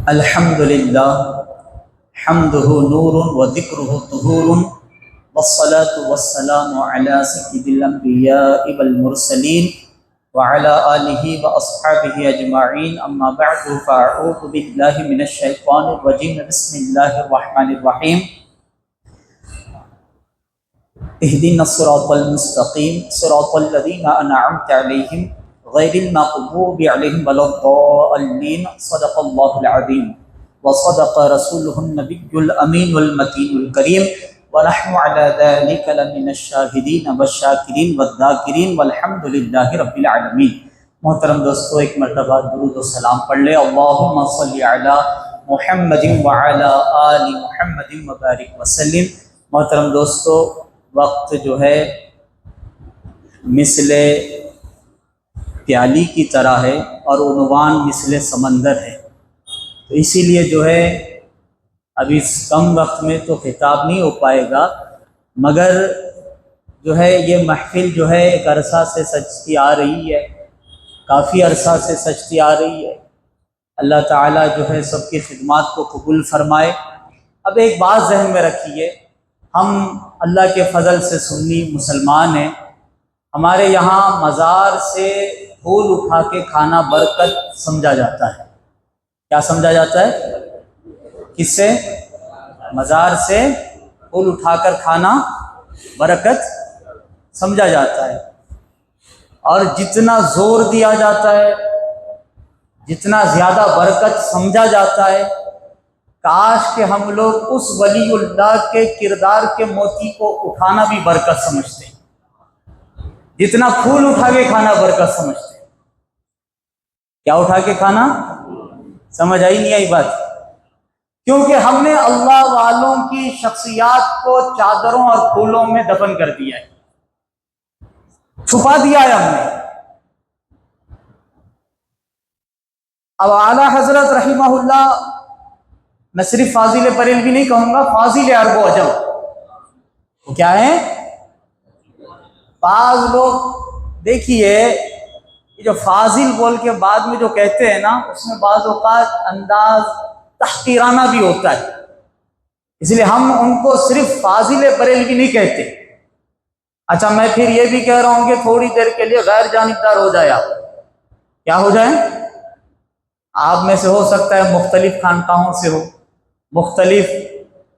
الحمدللہ حمدہ نور و ذکرہ طہور والصلاة والسلام علی سید الانبیاء والمرسلین وعلی آلہ واصحابہ اجمعین اما بعد فاعوذ باللہ من الشیطان الرجیم بسم اللہ الرحمن الرحیم اہدنا الصراط المستقیم صراط الذین انعمت علیہم غیر المغضوب علیہم ولا الضالین صدق اللہ العظیم وصدق رسولہ النبی الامین والمتین الکریم ونحن علی ذلک لمن الشاہدین والشاکرین والذاکرین والحمد للہ رب العالمین۔ محترم دوستو، ایک مرتبہ درود و سلام پڑھ لے۔ اللہم صلی علی محمد وعلی آل محمد وبارک وسلم۔ محترم دوستو، وقت جو ہے مثل پیالی کی طرح ہے اور عنوان مثل سمندر ہے، تو اسی لیے جو ہے ابھی کم وقت میں تو خطاب نہیں ہو پائے گا، مگر جو ہے یہ محفل جو ہے ایک عرصہ سے سجتی آ رہی ہے، کافی عرصہ سے سجتی آ رہی ہے۔ اللہ تعالیٰ جو ہے سب کی خدمات کو قبول فرمائے۔ اب ایک بات ذہن میں رکھیے، ہم اللہ کے فضل سے سنی مسلمان ہیں، ہمارے یہاں مزار سے پھول اٹھا کے کھانا برکت سمجھا جاتا ہے۔ کیا سمجھا جاتا ہے؟ کس سے؟ مزار سے پھول اٹھا کر کھانا برکت سمجھا جاتا ہے، اور جتنا زور دیا جاتا ہے، جتنا زیادہ برکت سمجھا جاتا ہے، کاش کہ ہم لوگ اس ولی اللہ کے کردار کے موتی کو اٹھانا بھی برکت سمجھتے ہیں، جتنا پھول اٹھا کے کھانا برکت سمجھتے ہیں۔ کیا اٹھا کے کھانا؟ سمجھ آئی نہیں آئی بات؟ کیونکہ ہم نے اللہ والوں کی شخصیات کو چادروں اور پھولوں میں دفن کر دیا ہے، چھپا دیا ہے ہم نے۔ اب اعلیٰ حضرت رحمہ اللہ، میں صرف فاضل بریلوی نہیں کہوں گا، فاضل عرب و عجم، وہ کیا ہے؟ بعض لوگ دیکھیے، یہ جو فاضل بول کے بعد میں جو کہتے ہیں نا، اس میں بعض اوقات انداز تحقیرانہ بھی ہوتا ہے، اس لیے ہم ان کو صرف فاضل بریلوی نہیں کہتے۔ اچھا، میں پھر یہ بھی کہہ رہا ہوں کہ تھوڑی دیر کے لیے غیر جانبدار ہو جائے آپ۔ کیا ہو جائیں؟ آپ میں سے ہو سکتا ہے مختلف خانقاہوں سے ہو، مختلف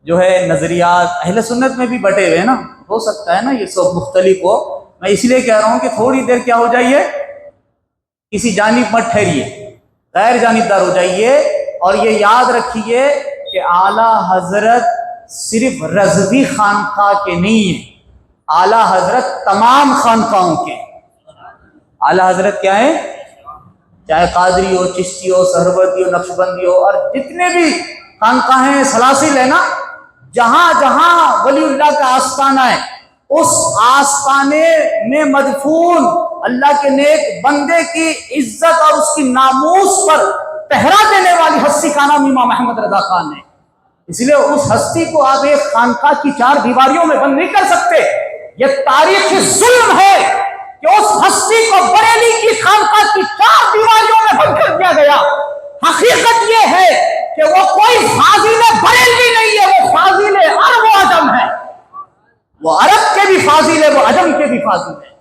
جو ہے نظریات، اہل سنت میں بھی بٹے ہوئے ہیں نا، ہو سکتا ہے نا یہ سب مختلف ہو۔ میں اس لیے کہہ رہا ہوں کہ تھوڑی دیر کیا ہو جائیے، کسی جانب مت ٹھہریے، غیر جانبدار ہو جائیے، اور یہ یاد رکھیے کہ اعلیٰ حضرت صرف رضوی خانقاہ کے نہیں ہیں، اعلیٰ حضرت تمام خانقاہوں کے۔ اعلیٰ حضرت کیا ہے؟ چاہے قادری ہو، چشتی ہو، سہروردی ہو، نقشبندی ہو، اور جتنے بھی خانقاہیں سلاسل ہے نا، جہاں جہاں ولی اللہ کا آستانہ ہے، اس آستانے میں مدفون اللہ کے نیک بندے کی عزت اور اس کی ناموس پر پہرا دینے والی ہستی کا نام امام محمد رضا خان ہے۔ اس لیے اس ہستی کو آپ ایک خانقاہ کی چار دیواریوں میں بند نہیں کر سکتے۔ یہ تاریخی ظلم ہے کہ اس ہستی کو بریلی کی خانقاہ کی چار دیواریوں میں بند کر دیا گیا۔ حقیقت یہ ہے کہ وہ کوئی فاضل بریلوی نہیں ہے، وہ فاضل عرب و عجم ہے، وہ عرب کے بھی فاضل ہے، وہ عجم کے بھی فاضل ہے۔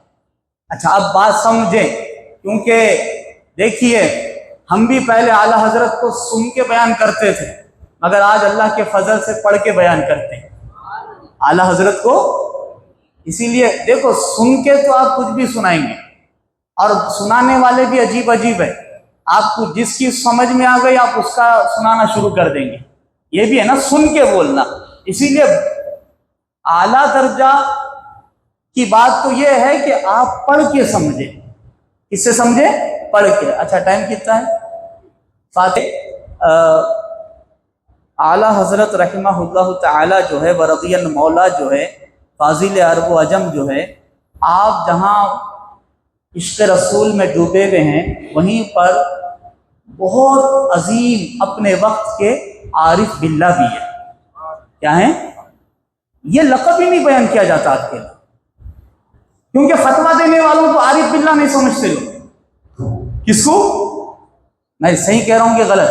اچھا، اب بات سمجھیں، کیونکہ دیکھیے ہم بھی پہلے اعلیٰ حضرت کو سن کے بیان کرتے تھے، مگر آج اللہ کے فضل سے پڑھ کے بیان کرتے ہیں اعلیٰ حضرت کو۔ اسی لیے دیکھو، سن کے تو آپ کچھ بھی سنائیں گے، اور سنانے والے بھی عجیب عجیب ہے، آپ کو جس کی سمجھ میں آ گئی آپ اس کا سنانا شروع کر دیں گے، یہ بھی ہے نا سن کے بولنا۔ اسی لیے اعلیٰ درجہ کی بات تو یہ ہے کہ آپ پڑھ کے سمجھیں۔ کس سے سمجھیں؟ پڑھ کے۔ اچھا، ٹائم کتنا ہے؟ فاتح اعلیٰ حضرت رحمہ اللہ تعالی جو ہے ورضی المولا جو ہے فاضل عرب و عجم جو ہے، آپ جہاں عشق رسول میں ڈوبے ہوئے ہیں، وہیں پر بہت عظیم اپنے وقت کے عارف باللہ بھی ہے۔ کیا ہیں؟ یہ لقب ہی نہیں بیان کیا جاتا آپ کے، کیونکہ فتویٰ دینے والوں کو عارف باللہ نہیں سمجھتے لوگ۔ کس کو؟ میں صحیح کہہ رہا ہوں کہ غلط؟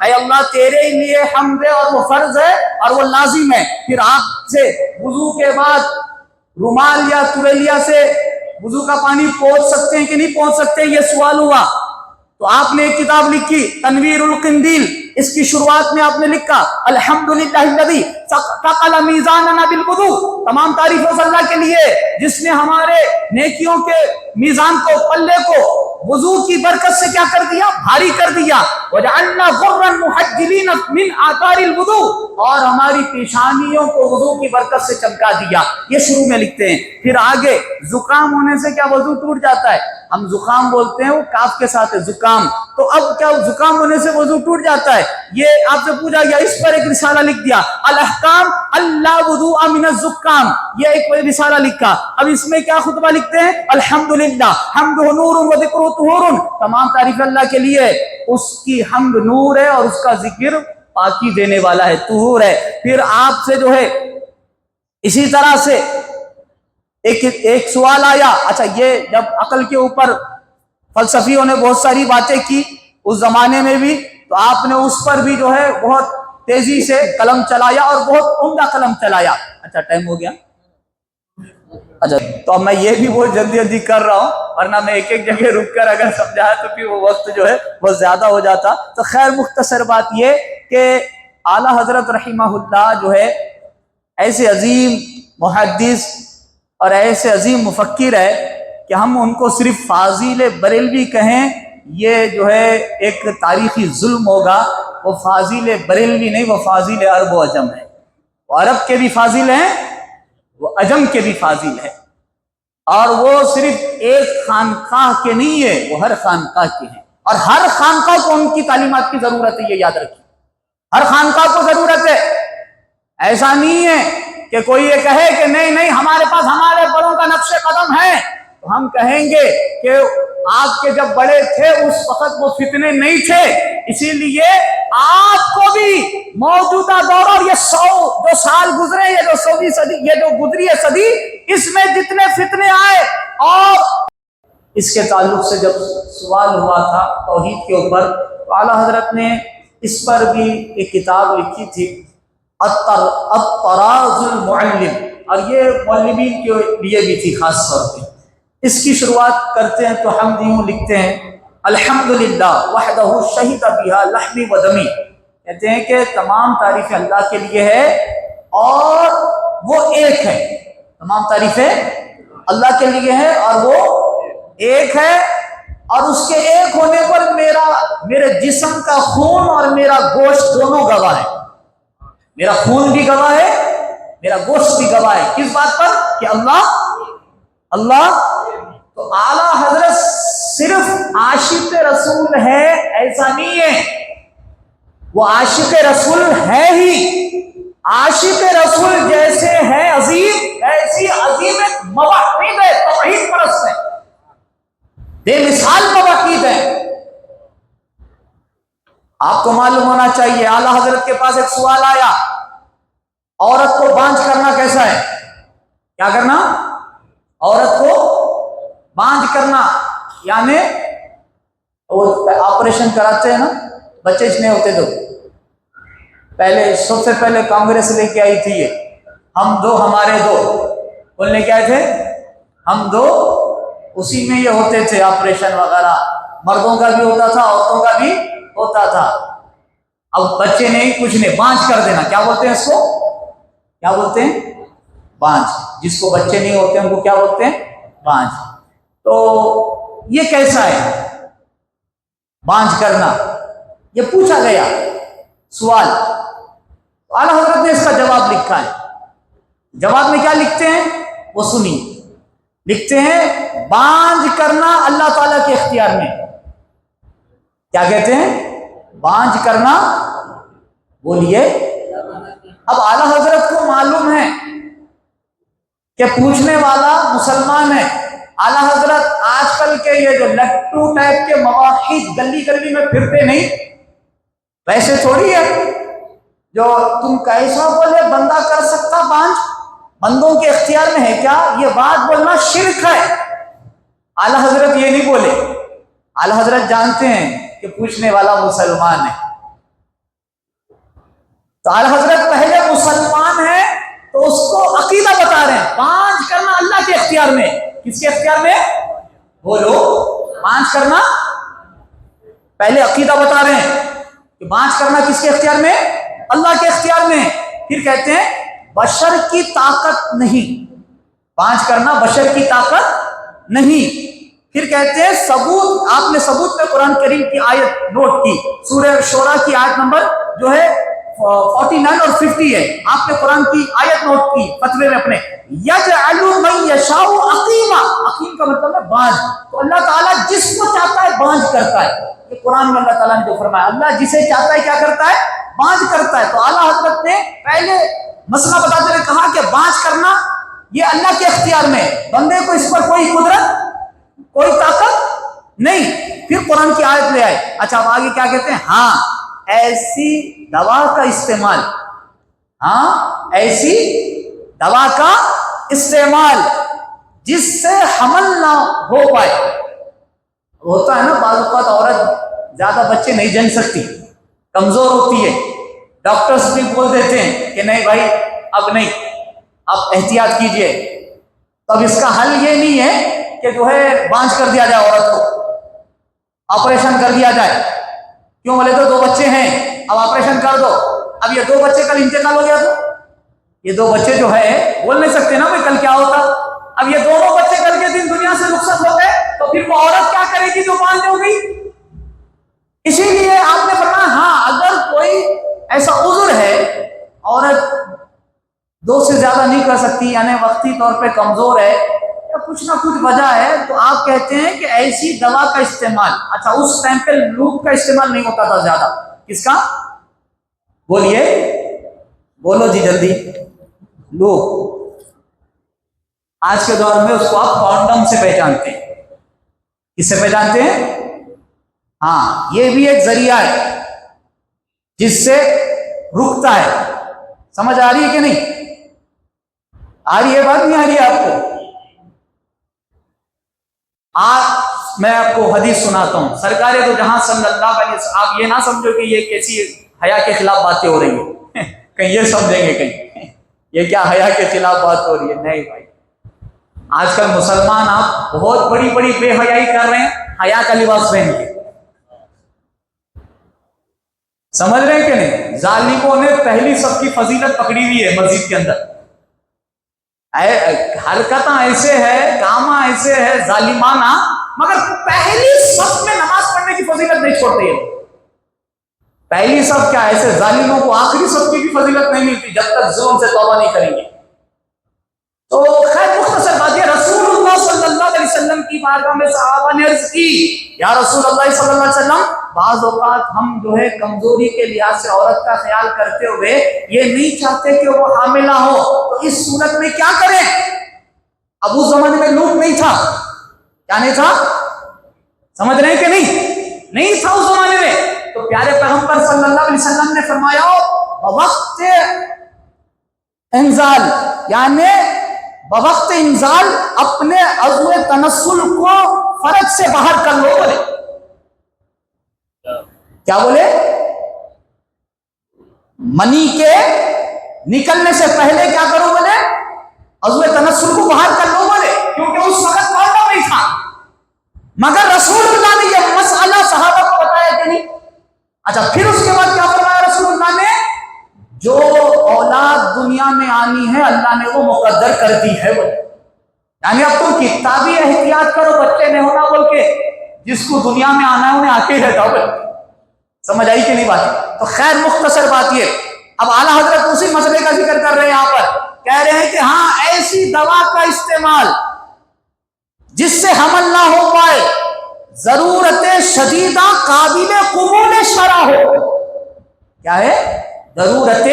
اے اللہ تیرے ہی لیے حمد ہے اور وہ فرض ہے اور وہ لازم ہے. پھر آپ سے وضو کے بعد رومال یا تولیہ سے وضو کا پانی پہنچ سکتے ہیں کہ نہیں پہنچ سکتے, یہ سوال ہوا. تو آپ نے ایک کتاب لکھی تنویر القندیل, اس کی شروعات میں آپ نے لکھا الحمدللہ الذی ثقل میزاننا بالوضو, تمام تعریف اس اللہ کے لیے جس نے ہمارے نیکیوں کے میزان کو, پلے کو وضو کی برکت سے کیا کر دیا, بھاری کر دیا. وجعلنا غرا محجلین من آثار الوضو, اور ہماری پیشانیوں کو وضو کی برکت سے چمکا دیا. یہ شروع میں لکھتے ہیں. پھر آگے زکام ہونے سے کیا وضو ٹوٹ جاتا ہے, ہم زکام بولتے ہیں, وہ کاف کے ساتھ ہے زکام, تو اب کیا زکام ہونے سے وضو ٹوٹ جاتا ہے. یہ آپ سے پوچھا گیا, اس پر ایک رسالہ لکھ دیا الاحکام اللہ وضوء من الزکام, یہ ایک رسالہ لکھا. اب اس میں کیا خطبہ لکھتے ہیں الحمدللہ حمد نور و ذکر طہور, تمام تعریف اللہ کے لیے, اس کی حمد نور ہے اور اس کا ذکر پاکی دینے والا ہے, طہور ہے. پھر آپ سے جو ہے اسی طرح سے ایک سوال آیا. اچھا, یہ جب عقل کے اوپر فلسفیوں نے بہت ساری باتیں کی اس زمانے میں بھی, تو آپ نے اس پر بھی جو ہے بہت تیزی سے قلم چلایا اور بہت عمدہ قلم چلایا. اچھا ٹائم ہو گیا. اچھا تو اب میں یہ بھی بہت جلدی جلدی کر رہا ہوں, ورنہ میں ایک ایک جگہ رک کر اگر سمجھایا تو پھر وہ وقت جو ہے بہت زیادہ ہو جاتا. تو خیر مختصر بات یہ کہ اعلیٰ حضرت رحمہ اللہ جو ہے ایسے عظیم محدث اور ایسے عظیم مفکر ہے کہ ہم ان کو صرف فاضل بریلوی کہیں یہ جو ہے ایک تاریخی ظلم ہوگا. وہ فاضل بریلوی نہیں, وہ فاضل عرب و عجم ہے. وہ عرب کے بھی فاضل ہیں, وہ عجم کے بھی فاضل ہے, اور وہ صرف ایک خانقاہ کے نہیں ہے, وہ ہر خانقاہ کے ہیں, اور ہر خانقاہ کو ان کی تعلیمات کی ضرورت ہے. یہ یاد رکھیے, ہر خانقاہ کو ضرورت ہے. ایسا نہیں ہے کہ کوئی یہ کہے کہ نہیں نہیں ہمارے پاس ہمارے بڑوں کا نقش قدم ہے, تو ہم کہیں گے کہ آپ کے جب بڑے تھے اس وقت وہ فتنے نہیں تھے, اسی لیے آپ کو بھی موجودہ دور اور یہ 100 جو سال گزرے, یہ جو 100ویں صدی, یہ جو گزری ہے صدی, اس میں جتنے فتنے آئے, اور اس کے تعلق سے جب سوال ہوا تھا توحید کے اوپر, تو اعلیٰ حضرت نے اس پر بھی ایک کتاب لکھی تھی الطراز المعلم, اور یہ مولوین کے لیے بھی تھی خاص طور پہ. اس کی شروعات کرتے ہیں تو ہم یوں لکھتے ہیں الحمدللہ وحدہ شہید بہا لحمی و دمی, کہتے ہیں کہ تمام تعریفیں اللہ کے لیے ہے اور وہ ایک ہے. تمام تعریفیں اللہ کے لیے ہے اور وہ ایک ہے, اور اس کے ایک ہونے پر میرے جسم کا خون اور میرا گوشت دونوں گواہ ہے. میرا خون بھی گواہ ہے, میرا گوشت بھی گواہ ہے. کس بات پر کہ اللہ. تو اعلیٰ حضرت صرف عاشق رسول ہے ایسا نہیں ہے, وہ عاشق رسول ہے ہی. عاشق رسول جیسے ہے عظیم, ایسی عظیم ایک موحد ہے, توحید پرست ہے, بے مثال موحد ہے. آپ کو معلوم ہونا چاہیے اعلیٰ حضرت کے پاس ایک سوال آیا, عورت کو بانجھ کرنا کیسا ہے؟ کیا کرنا؟ عورت کو بانجھ کرنا, یعنی وہ آپریشن کراتے ہیں نا, بچے اس نہیں ہوتے تو پہلے سب سے پہلے کانگریس لے کے آئی تھی یہ ہم دو ہمارے دو, بولنے کیا تھے ہم دو, اسی میں یہ ہوتے تھے آپریشن وغیرہ, مردوں کا بھی ہوتا تھا عورتوں کا بھی ہوتا تھا. اب بچے نہیں کچھ نہیں, بانجھ کر دینا, کیا بولتے ہیں اس کو, کیا بولتے ہیں بانجھ. جس کو بچے نہیں ہوتے ان کو کیا بولتے ہیں بانجھ. تو یہ کیسا ہے بانجھ کرنا, یہ پوچھا گیا سوال. اعلیٰ حضرت نے اس کا جواب لکھا ہے. جواب میں کیا لکھتے ہیں وہ سنی. لکھتے ہیں بانجھ کرنا اللہ تعالیٰ کے اختیار میں. کیا کہتے ہیں بانجھ کرنا, بولیے. اب اعلیٰ حضرت کو معلوم ہے کہ پوچھنے والا مسلمان ہے. اعلیٰ حضرت آج کل کے یہ جو لٹو ٹائپ کے مواحد گلی گلی میں پھرتے نہیں, ویسے تھوڑی ہے جو تم کیسا بولے بندہ کر سکتا بانجھ, بندوں کے اختیار میں ہے کیا, یہ بات بولنا شرک ہے. اعلیٰ حضرت یہ نہیں بولے. اعلیٰ حضرت جانتے ہیں کہ پوچھنے والا مسلمان ہے, تو اعلی حضرت پہلے مسلمان ہے تو اس کو عقیدہ بتا رہے ہیں، پانچ کرنا اللہ کے اختیار میں. کس کے اختیار میں؟ بولو. پانچ کرنا پہلے عقیدہ بتا رہے ہیں کہ پانچ کرنا کس کے اختیار میں؟ اللہ کے اختیار میں. پھر کہتے ہیں بشر کی طاقت نہیں، پانچ کرنا بشر کی طاقت نہیں. پھر کہتے ہیں ثبوت، آپ نے ثبوت میں قرآن کریم کی آیت نوٹ کی، سورہ شورى کی آیت نمبر جو ہے 49 اور 50 ہے. آپ نے قرآن کی آیت نوٹ کی فتوے میں اپنے، یجعل من یشاء عقیما، عقیم کا مطلب ہے بانج. تو اللہ تعالیٰ جس کو چاہتا ہے بانج کرتا ہے. یہ قرآن میں اللہ تعالیٰ نے جو فرمایا، اللہ جسے چاہتا ہے کیا کرتا ہے؟ بانج کرتا ہے. تو اعلیٰ حضرت نے پہلے مسئلہ بتاتے ہوئے کہا کہ بانج کرنا یہ اللہ کے اختیار میں، بندے کو اس پر کوئی قدرت کوئی طاقت نہیں. پھر قرآن کی آیت لے آئے. اچھا اب آگے کیا کہتے ہیں؟ ہاں ایسی دوا کا استعمال، ہاں ایسی دوا کا استعمال جس سے حمل نہ ہو پائے. ہوتا ہے نا بعض اوقات عورت زیادہ بچے نہیں جن سکتی، کمزور ہوتی ہے، ڈاکٹرز بھی بول دیتے ہیں کہ نہیں بھائی اب نہیں، اب احتیاط کیجئے. تو اب اس کا حل یہ نہیں ہے کہ جو ہے بانج کر دیا جائے عورت کو، آپریشن کر دیا جائے. کیوں بولے تو 2 بچے ہیں، اب آپریشن کر دو. اب یہ 2 بچے کل انتقال ہو گیا تو یہ 2 بچے جو ہے بول نہیں سکتے نا بھائی کل کیا ہوتا. اب یہ دونوں بچے کل کے دن دنیا سے رخصت ہو گئے تو پھر وہ عورت کیا کرے گی جو بانج ہو گئی؟ اسی لیے آپ نے فرمایا ہاں اگر کوئی ایسا عذر ہے، عورت 2 سے زیادہ نہیں کر سکتی، یعنی وقتی طور پہ کمزور ہے یا کچھ نہ کچھ وجہ ہے، تو آپ کہتے ہیں کہ ایسی دوا کا استعمال. اچھا اس ٹائم پہ لوپ کا استعمال نہیں ہوتا تھا زیادہ. کس کا؟ بولیے، بولو جی جلدی. لوپ. آج کے دور میں اس کو آپ کانڈم سے پہچانتے ہیں. کس سے پہچانتے ہیں؟ ہاں یہ بھی ایک ذریعہ ہے جس سے رکتا ہے. سمجھ آ رہی ہے کہ نہیں؟ آ رہی ہے بات؟ نہیں آ رہی ہے آپ کو؟ آج میں آپ کو حدیث سناتا ہوں. سرکار دو جہاں صلی اللہ علیہ وسلم، آپ یہ نہ سمجھو کہ یہ کیسی حیا کے خلاف باتیں ہو رہی ہیں کہیں یہ سمجھیں گے کہیں یہ کیا حیا کے خلاف بات ہو رہی ہے. نہیں بھائی، آج کل مسلمان آپ بہت بڑی بڑی بے حیائی کر رہے ہیں حیا کا لباس پہن کے. سمجھ رہے ہیں کہ نہیں؟ ظالموں نے پہلی صف کی فضیلت پکڑی ہوئی ہے مسجد کے اندر. حرکتاں ایسے ہے، کاماں ایسے ہے ظالمانہ، مگر پہلی صف میں نماز پڑھنے کی فضیلت نہیں چھوڑتے ہیں. پہلی صف کیا، ایسے ظالموں کو آخری صف کی بھی فضیلت نہیں ملتی جب تک ظلم سے توبہ نہیں کریں گے. تو خیر مختصر بات یہ، رسول اللہ صلی اللہ علیہ وسلم کی بارگاہ میں صحابہ نے عرض کی یا رسول اللہ صلی اللہ علیہ وسلم، بعض اوقات ہم جو ہے کمزوری کے لحاظ سے عورت کا خیال کرتے ہوئے یہ نہیں چاہتے کہ وہ حاملہ ہو، تو اس صورت میں کیا کریں؟ اب اس زمانے میں لوپ نہیں تھا. کیا نہیں تھا؟ سمجھ رہے ہیں کہ نہیں تھا اس زمانے میں. تو پیارے پیغمبر صلی اللہ علیہ وسلم نے فرمایا وقت انزال، یعنی بوقت انزال اپنے عضو تنسل کو فرج سے باہر کر لو. بولے کیا؟ بولے منی کے نکلنے سے پہلے کیا کرو؟ بولے عضو تنسل کو باہر کر لو. بولے کیونکہ اس وقت کانڈم نہیں تھا. مگر رسول اللہ نے یہ مسئلہ صحابہ کو بتایا کہ نہیں. اچھا پھر اس کے بعد کیا فرمایا رسول اللہ نے؟ جو اولاد دنیا میں آنی ہے اللہ نے وہ مقدر کر دی ہے. بولے یعنی اب تم کتابی احتیاط کرو بچے نہیں ہونا بول کے، جس کو دنیا میں آنا ہے انہیں آ کے ہی رہتا. بولے سمجھ آئی کہ نہیں بات؟ تو خیر مختصر بات یہ، اب اعلیٰ حضرت اسی مسئلے کا ذکر کر رہے ہیں یہاں پر. کہہ رہے ہیں کہ ہاں ایسی دوا کا استعمال جس سے حمل نہ ہو پائے، ضرورت شدیدہ قابل قبول شرع ہو. کیا ہے؟ ضرورت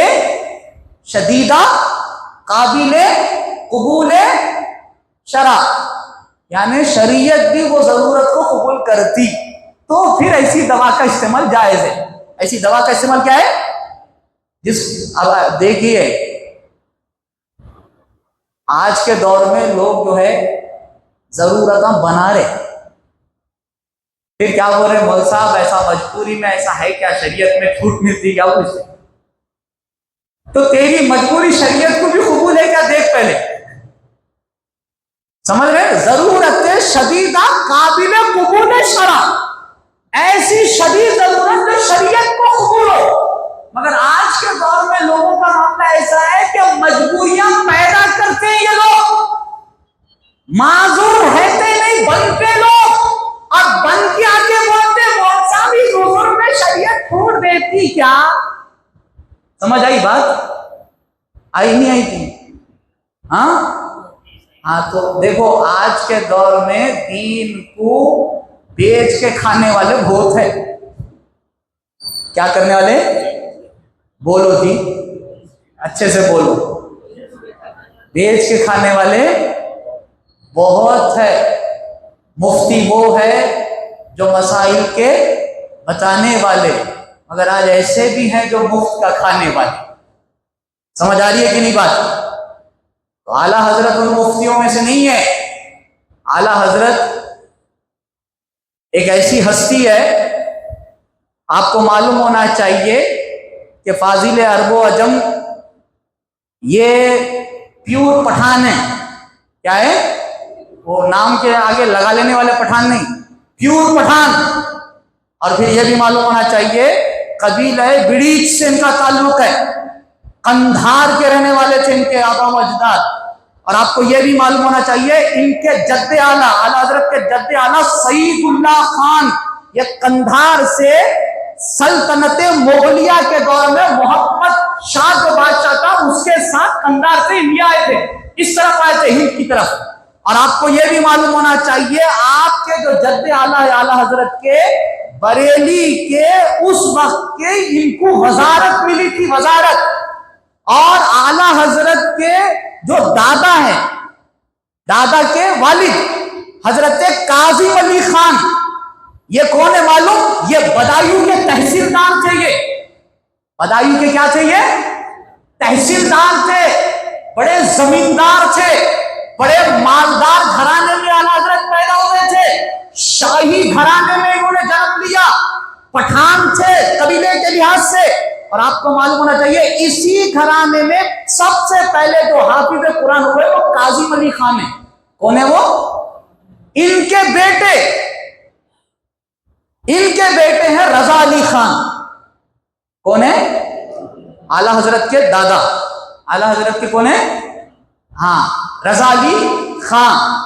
شدیدہ قابل قبول شرع، یعنی شریعت بھی وہ ضرورت کو قبول کرتی، تو پھر ایسی دوا کا استعمال جائز ہے. ایسی دوا کا استعمال کیا ہے؟ اب دیکھیے آج کے دور میں لوگ جو ہے ضرورتاں بنا رہے، پھر کیا بول رہے مول صاحب ایسا مجبوری میں ایسا ہے کیا، شریعت میں چھوٹ ملتی کیا؟ وہ تو تیری مجبوری شریعت کو بھی قبول ہے کیا؟ دیکھ پہلے، سمجھ رہے؟ ضرورت شدیدہ قابل قبول شرع، ایسی شدید ضرورت جو شریعت کو قبول ہو۔ مگر آج کے دور میں لوگوں کا معاملہ ایسا ہے کہ مجبوریاں پیدا کرتے ہیں یہ لوگ، معذور رہتے نہیں بنتے لوگ، اور بن کے آگے بولتے بہت بھی حضور میں شریعت چھوڑ دیتی کیا؟ سمجھ آئی بات؟ آئی نہیں آئی تھی؟ ہاں تو دیکھو آج کے دور میں دین کو بیچ کے کھانے والے بہت ہیں۔ کیا کرنے والے؟ بولو جی، اچھے سے بولو۔ بیچ کے کھانے والے بہت ہے۔ مفتی وہ ہے جو مسائل کے بتانے والے، مگر آج ایسے بھی ہیں جو مفت کا کھانے والے۔ سمجھ آ رہی ہے کہ نہیں بات؟ تو اعلیٰ حضرت ان مفتیوں میں سے نہیں ہے۔ اعلیٰ حضرت ایک ایسی ہستی ہے، آپ کو معلوم ہونا چاہیے کہ فاضل عرب و عجم یہ پیور پٹھان ہے۔ کیا ہے؟ وہ نام کے آگے لگا لینے والے پٹھان نہیں، پیور پٹھان۔ اور پھر یہ بھی معلوم ہونا چاہیے قبیلہ بڑیچ سے ان کا تعلق ہے، قندھار کے رہنے والے تھے ان کے آبا و اجداد۔ اور آپ کو یہ بھی معلوم ہونا چاہیے ان کے جد اعلیٰ، اعلیٰ حضرت کے جد اعلیٰ سعید اللہ خان، یہ قندھار سے سلطنت مغلیہ کے دور میں محمد شاہ جو بادشاہ تھا اس کے ساتھ قندھار سے انڈیا آئے تھے، اس طرف آئے تھے ہند کی طرف۔ اور آپ کو یہ بھی معلوم ہونا چاہیے آپ کے جو جد اعلیٰ اعلیٰ حضرت کے بریلی کے اس وقت کے ان کو وزارت ملی تھی، وزارت۔ اور اعلیٰ حضرت کے جو دادا ہیں، دادا کے والد حضرت قاضی علی خان، یہ کون ہے معلوم؟ یہ بدایوں کے تحصیلدار تھے۔ یہ بدایوں کے کیا تھے؟ یہ تحصیلدار تھے، بڑے زمیندار تھے، بڑے مالدار گھرانے میں اعلیٰ حضرت پیدا ہوئے تھے، شاہی گھرانے میں انہوں نے جنم لیا، پٹھان تھے قبیلے کے لحاظ سے۔ اور آپ کو معلوم ہونا چاہیے اسی گھرانے میں سب سے پہلے جو حافظ قرآن ہوئے وہ قاضی علی خان ہیں۔ کون ہے وہ؟ ان کے بیٹے ہیں رضا علی خان۔ کون ہے؟ اعلیٰ حضرت کے دادا، اعلیٰ حضرت کے کون ہے؟ ہاں، رضا علی خان۔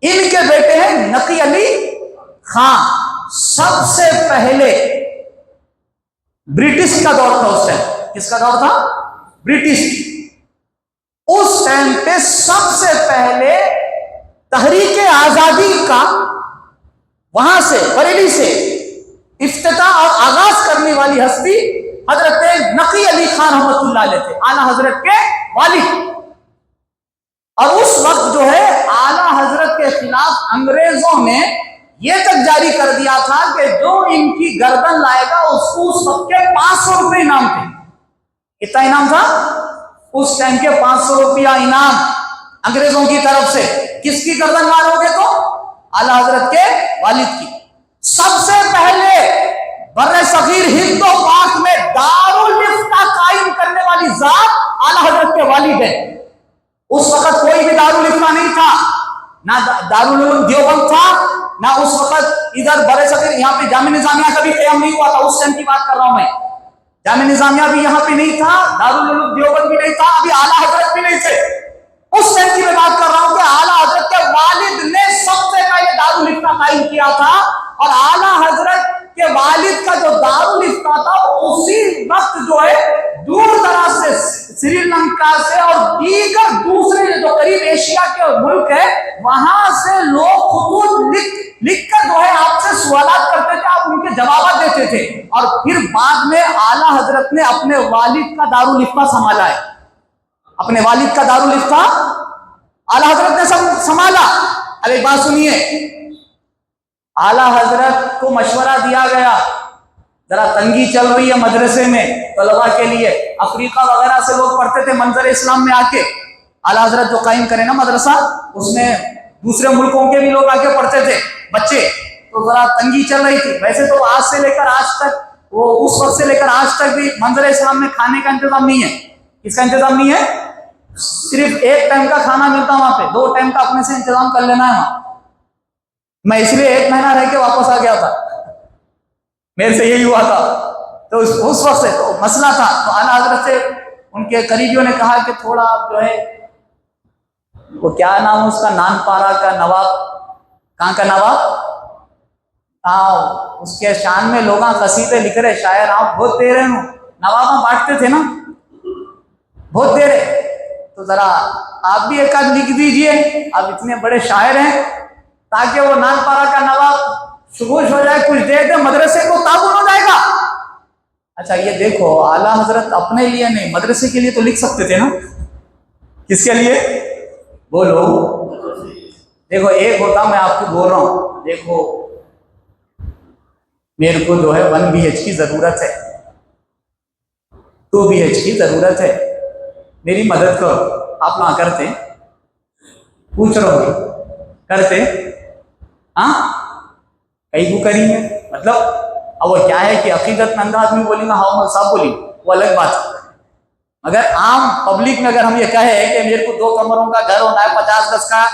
ان کے بیٹے ہیں نقی علی خان۔ سب سے پہلے برٹش کا دور تھا اس ٹائم۔ کس کا دور تھا؟ برٹش۔ اس ٹائم پہ سب سے پہلے تحریک آزادی کا وہاں سے بریلی سے افتتاح اور آغاز کرنے والی ہستی حضرت نقی علی خان رحمۃ اللہ علیہ تھے، اعلیٰ حضرت کے والد۔ اور اس وقت جو ہے اعلیٰ حضرت کے خلاف انگریزوں نے یہ تک جاری کر دیا تھا کہ جو ان کی گردن لائے گا اس کو اس وقت کے 500 روپے انعام تھے۔ کتنا انعام تھا؟ اس ٹائم کے 500 روپیہ انعام انگریزوں کی طرف سے۔ کس کی گردن مارو گے تو؟ اعلیٰ حضرت کے والد کی۔ سب سے پہلے بر صغیر ہند و پاک میں دارالفتہ قائم کرنے والی ذات اعلیٰ حضرت کے والد ہے۔ اس وقت کوئی بھی دارالفتہ نہیں تھا، نہ دارالعلوم دیوبند تھا، نہ اس وقت ادھر بر صغیر یہاں پہ جامع نظامیہ کا بھی قیام نہیں ہوا تھا۔ اس ٹائم کی بات کر رہا ہوں میں، جامع نظامیہ بھی یہاں پہ نہیں تھا، دارالعلوم دیوبند بھی نہیں تھا، ابھی اعلیٰ حضرت بھی نہیں تھے۔ اس ٹائم کی میں بات کر رہا ہوں کہ اعلیٰ حضرت کے والد نے سب سے پہلے دارالفتہ قائم کیا تھا۔ اور اعلیٰ حضرت کے والد کا جو دارالفتہ تھا اسی وقت جو ہے دور دراز سے سری لنکا سے اور دیگر دوسرے جو قریب ایشیا کے ملک ہے وہاں سے لوگ خطوط لکھ کر جو ہے آپ سے سوالات کرتے تھے، آپ ان کے جوابات دیتے تھے۔ اور پھر بعد میں اعلیٰ حضرت نے اپنے والد کا دارالفتہ سنبھالا ہے، اپنے والد کا دارالفتہ اعلیٰ حضرت نے سنبھالا۔ اب ایک بات سنیے، اعلیٰ حضرت کو مشورہ دیا گیا، ذرا تنگی چل رہی ہے مدرسے میں طلباء کے لیے، افریقہ وغیرہ سے لوگ پڑھتے تھے منظر اسلام میں آ کے، اعلیٰ حضرت جو قائم کرے نا مدرسہ اس میں دوسرے ملکوں کے بھی لوگ آ کے پڑھتے تھے بچے، تو ذرا تنگی چل رہی تھی۔ ویسے تو آج سے لے کر آج تک وہ اس وقت سے لے کر آج تک بھی منظر اسلام میں کھانے کا انتظام نہیں ہے. کس کا انتظام نہیں ہے؟ صرف ایک ٹائم کا کھانا ملتا وہاں پہ, 2 ٹائم کا اپنے سے انتظام کر لینا ہے وہاں. میں اس لیے 1 مہینہ رہ کے واپس آ گیا تھا, میرے سے یہی ہوا تھا. تو اس وقت سے تو مسئلہ تھا. تو اعلیٰ حضرت سے ان کے قریبیوں نے کہا کہ تھوڑا آپ جو ہے وہ کیا نام اس کا, نان پارا کا نواب, کہاں کا نواب, اس کے شان میں لوگ قصیدے لکھ رہے, شاعر آپ بہت دے رہے ہوں, نواب بانٹتے تھے نا, بہت دے رہے. تو ذرا آپ بھی ایک آدھ لکھ دیجئے, آپ اتنے بڑے شاعر ہیں, تاکہ وہ نان پارا کا نواب شگوش ہو جائے, کچھ دے دے, مدرسے کو تعاون ہو جائے گا. اچھا یہ دیکھو, اعلیٰ حضرت اپنے لیے نہیں, مدرسے کے لیے تو لکھ سکتے تھے نا. کس کے لیے بولو؟ دیکھو ایک ہوتا, میں آپ کو بول رہا ہوں, دیکھو میرے کو جو ہے 1 BH کی ضرورت ہے, 2 BH کی ضرورت ہے, میری مدد کرو. آپ نہ کرتے, پوچھ رہا ہوں کرتے, ہاں کئی کو کریں گے. مطلب اب وہ کیا ہے کہ عقیدت مند آدمی بولیں گا ہاؤ صاحب بولیں, وہ الگ بات ہے. مگر عام پبلک میں اگر ہم یہ کہیں کہ میرے کو 2 کمروں کا گھر ہونا ہے, 50 گز کا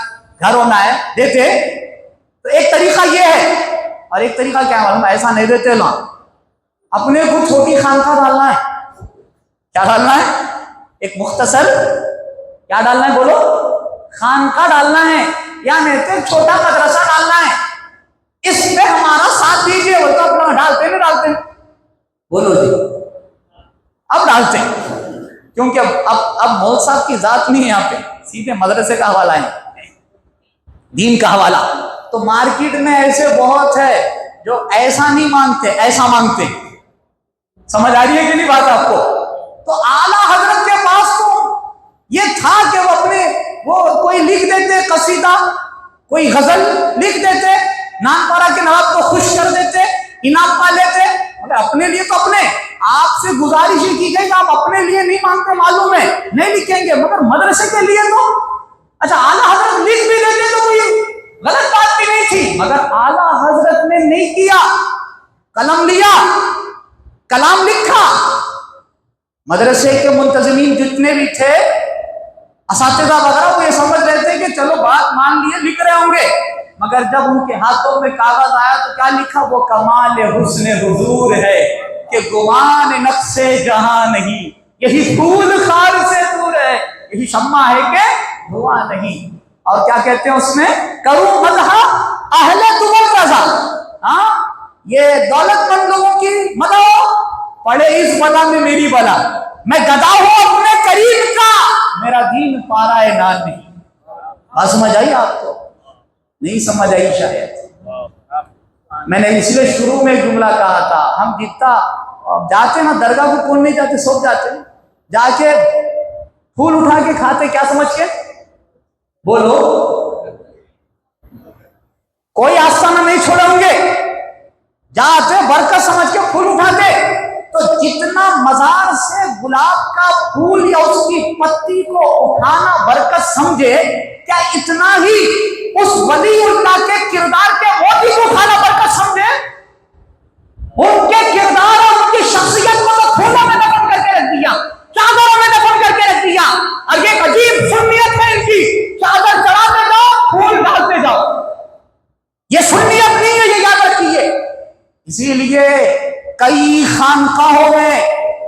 گھر ہونا ہے, دیتے. تو ایک طریقہ یہ ہے, اور ایک طریقہ کیا معلوم, ایسا نہیں دیتے نا, اپنے کو چھوٹی خانقاہ ڈالنا ہے. کیا ڈالنا ہے؟ ایک مختصر کیا ڈالنا ہے بولو, خانقاہ ڈالنا ہے, یعنی ایک چھوٹا مدرسہ ڈالنا ہے. اس پہ ہمارا ساتھ دیجیے. وہ تو اپنا ڈالتے نہیں ڈالتے, بولو جی اب ڈالتے, کیونکہ اب مول صاحب کی ذات نہیں ہے یہاں پہ, سیدھے مدرسے کا حوالہ ہے, دین کا حوالہ. تو مارکیٹ میں ایسے بہت ہے جو ایسا نہیں مانگتے, ایسا مانگتے. سمجھ آ رہی ہے کہ نہیں بات آپ کو؟ تو اعلیٰ حضرت کے پاس تو یہ تھا کہ وہ اپنے وہ کوئی لکھ دیتے قصیدہ, کوئی غزل لکھ دیتے, نان پارا کے نواب کو خوش کر دیتے, انعام پا لیتے. مگر اپنے لیے تو اپنے آپ سے گزارش ہی کی گئی کہ آپ اپنے لیے نہیں مانگتے, معلوم ہے نہیں لکھیں گے, مگر مدرسے کے لیے تو اچھا اعلیٰ حضرت لکھ بھی دیتے تو کوئی غلط بات بھی نہیں تھی. مگر اعلیٰ حضرت نے نہیں کیا, قلم لیا, کلام لکھا. مدرسے کے منتظمین جتنے بھی تھے, اساتذہ وغیرہ, وہ یہ سمجھ رہے تھے کہ چلو بات مان لیے, لکھ رہے ہوں گے. مگر جب ان کے ہاتھوں میں کاغذ آیا تو کیا لکھا, وہ کمال حسن حضور ہے کہ گمان نقش جہاں نہیں, یہی پھول خار سے دور ہے, یہی شمع ہے کہ دھواں نہیں. اور کیا کہتے ہیں اس میں, کروں مدح اہل تمل رضا, ہاں یہ دولت مند لوگوں کی مدح, پڑے اس بلا میں میری بلا, میں گدا ہوں اپنے قریب کا, میرا دین پارا ہے نان نہیں. بات سمجھ آئی آپ کو؟ نہیں سمجھ آئی شاید. میں نے اس لیے شروع میں جملہ کہا تھا, ہم جتنا جاتے نا درگاہ کو, کون نہیں جاتے, سب جاتے, جا کے پھول اٹھا کے کھاتے, کیا سمجھ کے بولو, کوئی آستانہ نہیں چھوڑے ہوں گے, جاتے برکت سمجھ کے پھول اٹھاتے. تو جتنا مزار سے گلاب کا پھول یا اس کی پتی کو اٹھانا برکت سمجھے, کیا اتنا ہی اس ولی اللہ کے کردار کے موتی کو اٹھانا برکت سمجھے؟ ان کے کردار اور ان کی شخصیت کو تو پھولوں میں دفن کر کے رکھ دیا, چادروں میں دفن کر کے رکھ دیا. اور یہ عجیب سنیت ہے ان کی, چادر چڑھاتے جاؤ, پھول ڈالتے جاؤ. یہ سنیت نہیں ہے, یہ یاد رکھیے. اسی لیے کئی خانقاہوں میں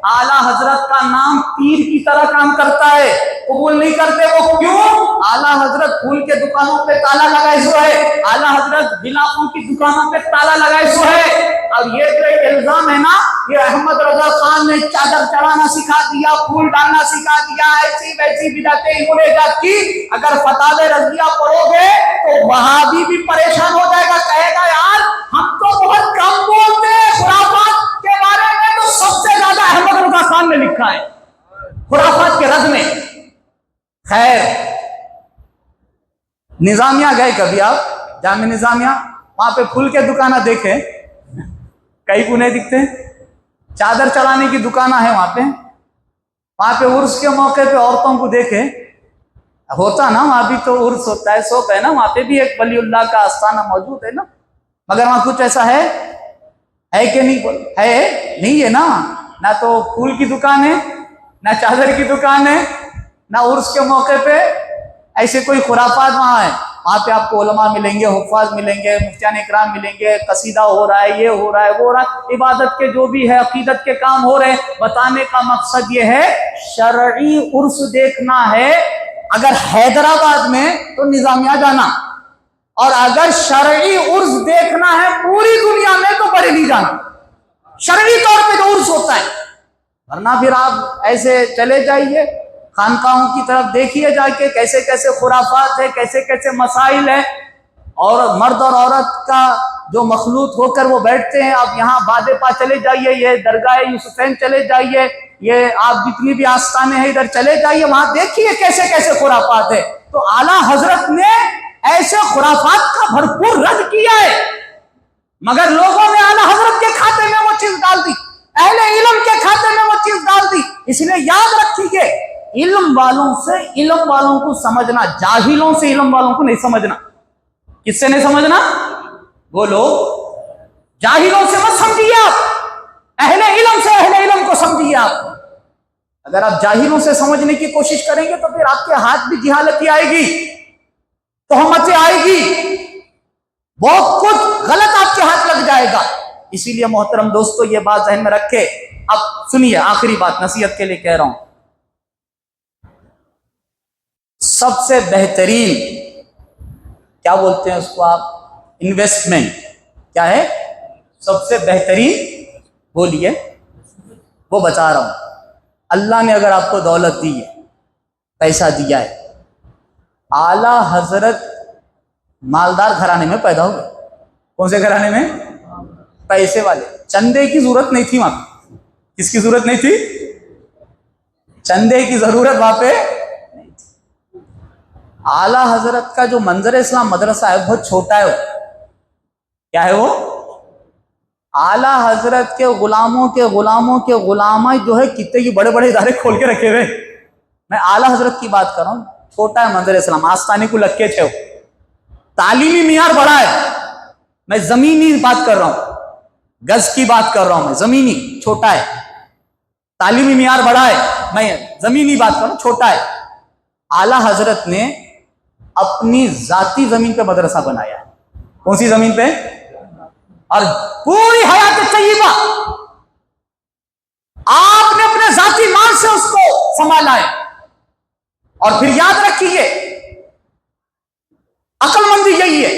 اعلیٰ حضرت کا نام تیر کی طرح کام کرتا ہے, قبول نہیں کرتے. وہ کیوں؟ اعلیٰ حضرت پھول کے دکانوں پہ تالا لگائے سو ہے, اعلیٰ حضرت غلافوں کی دکانوں پہ تالا لگائے سو ہے. اور یہ جو الزام ہے نا, یہ احمد رضا خان نے چادر چڑھانا سکھا دیا, پھول ڈالنا سکھا دیا, ایسی ویسی بدعتیں انہوں نے ایجاد کی. اگر فتاوی رضیہ پڑھو گے تو وہابی بھی پریشان ہو جائے گا, کہے گا یار ہم تو بہت کم بولتے ہیں خرافات کے بارے میں, تو سب سے زیادہ احمد رضا خان نے لکھا ہے خرافات کے رد میں. خیر, نظامیہ گئے کبھی آپ, جامع نظامیہ, وہاں پہ پھول کے دکانیں دیکھیں, کئی کو نہیں دکھتے. چادر چڑھانے کی دکانیں ہیں وہاں پہ عرس کے موقع پہ عورتوں کو دیکھیں, ہوتا نا وہاں بھی تو عرس ہوتا ہے, سوک ہے نا, وہاں پہ بھی ایک ولی اللہ کا آستانہ موجود ہے نا, مگر وہاں کچھ ایسا ہے ہے کہ نہیں؟ بول ہے نہیں ہے نا. نہ تو پھول کی دکان ہے، نہ چادر کی دکان ہے، نہ عرس کے موقع پہ ایسے کوئی خرافات وہاں ہے. وہاں پہ آپ کو علماء ملیں گے، حفاظ ملیں گے، مفتیان اکرام ملیں گے، قصیدہ ہو رہا ہے، یہ ہو رہا ہے، وہ ہو رہا ہے، عبادت کے جو بھی ہے، عقیدت کے کام ہو رہے ہیں. بتانے کا مقصد یہ ہے شرعی عرس دیکھنا ہے. اگر حیدرآباد میں تو نظامیہ جانا، اور اگر شرعی عرس دیکھنا ہے پوری دنیا میں تو بریلی جانا. شرعی طور پہ جو عرس ہوتا ہے. ورنہ پھر آپ ایسے چلے جائیے خانقاہوں کی طرف، دیکھیے جا کے کیسے کیسے خرافات ہے، کیسے کیسے مسائل ہیں، اور مرد اور عورت کا جو مخلوط ہو کر وہ بیٹھتے ہیں. آپ یہاں بادے پا چلے جائیے، یہ درگاہ یوسفین چلے جائیے، یہ آپ جتنی بھی آستانے ہیں ادھر چلے جائیے، وہاں دیکھیے کیسے کیسے خرافات ہے. تو اعلیٰ حضرت نے ایسے خرافات کا بھرپور رد کیا ہے، مگر لوگوں نے اعلیٰ حضرت کے کھاتے میں وہ چیز ڈال دی، اہل علم کے کھاتے میں وہ چیز ڈال دی. اس لیے یاد رکھیے، علم والوں سے علم والوں کو سمجھنا، جاہلوں سے علم والوں کو نہیں سمجھنا. کس سے نہیں سمجھنا؟ بولو. جاہلوں سے مت سمجھیے آپ، اہل علم سے اہل علم کو سمجھیے آپ. اگر آپ جاہلوں سے سمجھنے کی کوشش کریں گے تو پھر آپ کے ہاتھ بھی جہالت ہی آئے گی، تہمتیں آئے گی، بہت کچھ غلط آپ کے ہاتھ لگ جائے گا. اسی لیے محترم دوستو یہ بات ذہن میں رکھے. اب سنیے، آخری بات نصیحت کے لیے کہہ رہا ہوں. سب سے بہترین کیا بولتے ہیں اس کو آپ؟ انویسٹمنٹ. کیا ہے سب سے بہترین؟ بولیے. وہ بتا رہا ہوں. اللہ نے اگر آپ کو دولت دی ہے، پیسہ دیا ہے، اعلیٰ حضرت مالدار گھرانے میں پیدا ہو گئے. کون سے گھرانے میں؟ پیسے والے. چندے کی ضرورت نہیں تھی وہاں پہ. کس کی ضرورت نہیں تھی؟ چندے کی ضرورت وہاں پہ نہیں تھی. اعلیٰ حضرت کا جو منظر اسلام مدرسہ ہے بہت چھوٹا ہے. وہ کیا ہے؟ وہ اعلیٰ حضرت کے غلاموں کے غلاموں کے غلامہ جو ہے کتنے کی بڑے بڑے ادارے کھول کے رکھے ہوئے. میں اعلیٰ حضرت کی بات کر رہا ہوں. چھوٹا ہے منظر اسلام، آستانے کو لگ کے تھے. تعلیمی معیار بڑا ہے. میں زمینی بات کر رہا ہوں، گز کی بات کر رہا ہوں. میں زمینی چھوٹا ہے، تعلیمی معیار بڑا ہے. میں زمینی بات کر رہا ہوں، چھوٹا ہے. اعلیٰ حضرت نے اپنی ذاتی زمین پہ مدرسہ بنایا. کون سی زمین پہ؟ اور پوری حیات طیبہ آپ نے اپنے ذاتی مال سے اس کو سنبھالا ہے. اور پھر یاد رکھیے، عقل مندی یہی ہے،